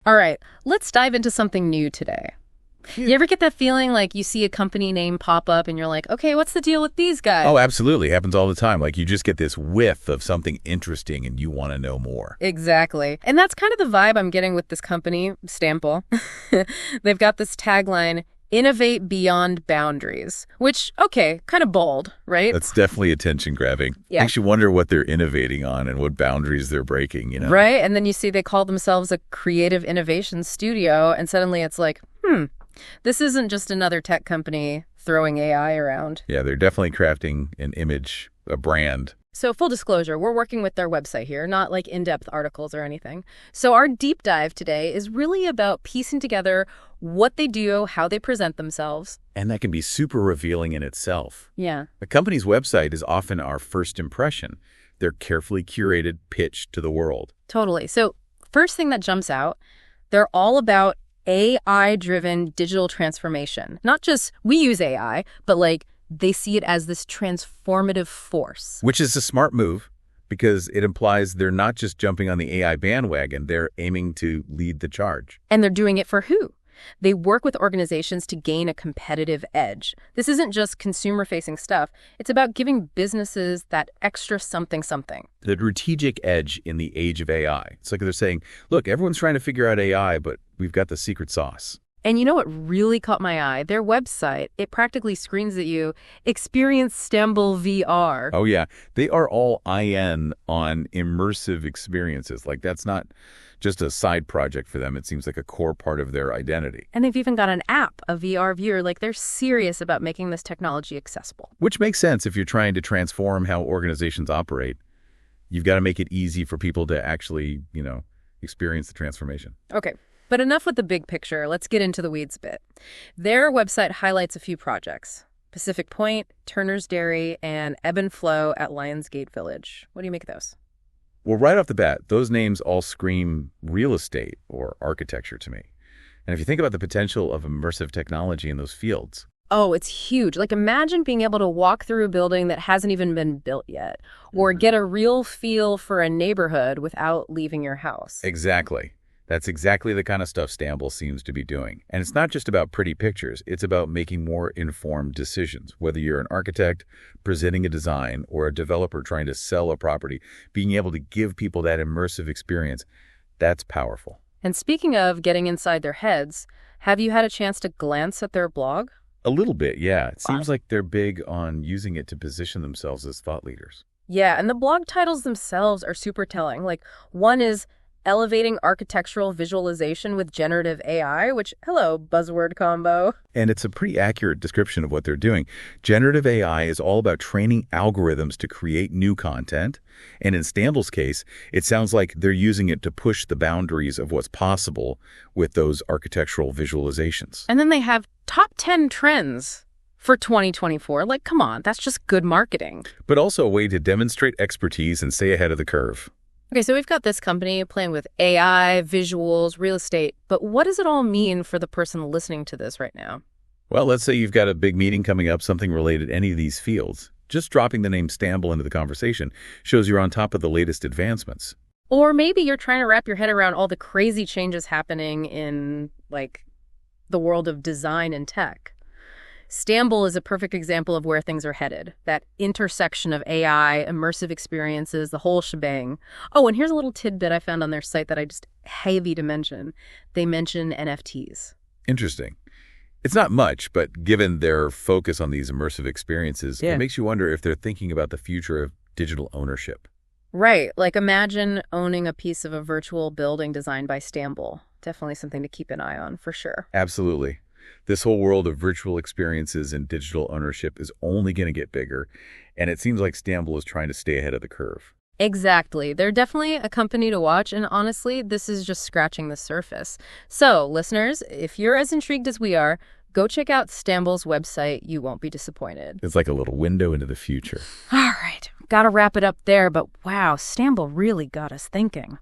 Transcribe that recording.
All right, let's dive into something new today. You ever get that feeling like you see a company name pop up and you're like, okay, what's the deal with these guys? Oh, absolutely. Happens all the time. Like you just get this whiff of something interesting and you want to know more. Exactly. And that's kind of the vibe I'm getting with this company, Stambol. They've got this tagline, innovate beyond boundaries, which, okay, kind of bold, right? That's definitely attention grabbing. Yeah. Makes you wonder what they're innovating on and what boundaries they're breaking, you know? Right? And then you see they call themselves a creative innovation studio, and suddenly it's like, this isn't just another tech company throwing AI around. Yeah, they're definitely crafting an image, a brand. So full disclosure, we're working with their website here, not like in-depth articles or anything. So our deep dive today is really about piecing together what they do, how they present themselves. And that can be super revealing in itself. Yeah. A company's website is often our first impression, their carefully curated pitch to the world. Totally. So first thing that jumps out, they're all about AI-driven digital transformation. Not just we use AI, but like they see it as this transformative force. Which is a smart move because it implies they're not just jumping on the AI bandwagon, they're aiming to lead the charge. And they're doing it for who? They work with organizations to gain a competitive edge. This isn't just consumer-facing stuff. It's about giving businesses that extra something. The strategic edge in the age of AI. It's like they're saying, look, everyone's trying to figure out AI, but we've got the secret sauce. And you know what really caught my eye? Their website, it practically screams at you, experience Stambol VR. Oh, yeah. They are all in on immersive experiences. Like that's not just a side project for them. It seems like a core part of their identity. And they've even got an app, a VR viewer. Like they're serious about making this technology accessible. Which makes sense if you're trying to transform how organizations operate. You've got to make it easy for people to actually, experience the transformation. Okay. But enough with the big picture. Let's get into the weeds a bit. Their website highlights a few projects. Pacific Point, Turner's Dairy, and Ebb and Flow at Lionsgate Village. What do you make of those? Well, right off the bat, those names all scream real estate or architecture to me. And if you think about the potential of immersive technology in those fields. Oh, it's huge. Like imagine being able to walk through a building that hasn't even been built yet, or get a real feel for a neighborhood without leaving your house. Exactly. That's exactly the kind of stuff Stambol seems to be doing. And it's not just about pretty pictures. It's about making more informed decisions. Whether you're an architect presenting a design or a developer trying to sell a property, being able to give people that immersive experience, that's powerful. And speaking of getting inside their heads, have you had a chance to glance at their blog? A little bit, yeah. It seems like they're big on using it to position themselves as thought leaders. Yeah, and the blog titles themselves are super telling. Like one is Elevating Architectural Visualization with Generative AI, which, hello, buzzword combo. And it's a pretty accurate description of what they're doing. Generative AI is all about training algorithms to create new content. And in Stambol's case, it sounds like they're using it to push the boundaries of what's possible with those architectural visualizations. And then they have top 10 trends for 2024. Like, come on, that's just good marketing. But also a way to demonstrate expertise and stay ahead of the curve. Okay, so we've got this company playing with AI, visuals, real estate, but what does it all mean for the person listening to this right now? Well, let's say you've got a big meeting coming up, something related to any of these fields. Just dropping the name Stambol into the conversation shows you're on top of the latest advancements. Or maybe you're trying to wrap your head around all the crazy changes happening in, like, the world of design and tech. Stambol is a perfect example of where things are headed. That intersection of AI, immersive experiences, the whole shebang. Oh, and here's a little tidbit I found on their site that I just heavy to mention. They mention NFTs. Interesting. It's not much, but given their focus on these immersive experiences, It makes you wonder if they're thinking about the future of digital ownership. Right. Like imagine owning a piece of a virtual building designed by Stambol. Definitely something to keep an eye on, for sure. Absolutely. This whole world of virtual experiences and digital ownership is only going to get bigger, and it seems like Stambol is trying to stay ahead of the curve. Exactly. They're definitely a company to watch, and honestly, this is just scratching the surface. So, listeners, if you're as intrigued as we are, go check out Stambol's website. You won't be disappointed. It's like a little window into the future. All right. Gotta wrap it up there, but wow, Stambol really got us thinking.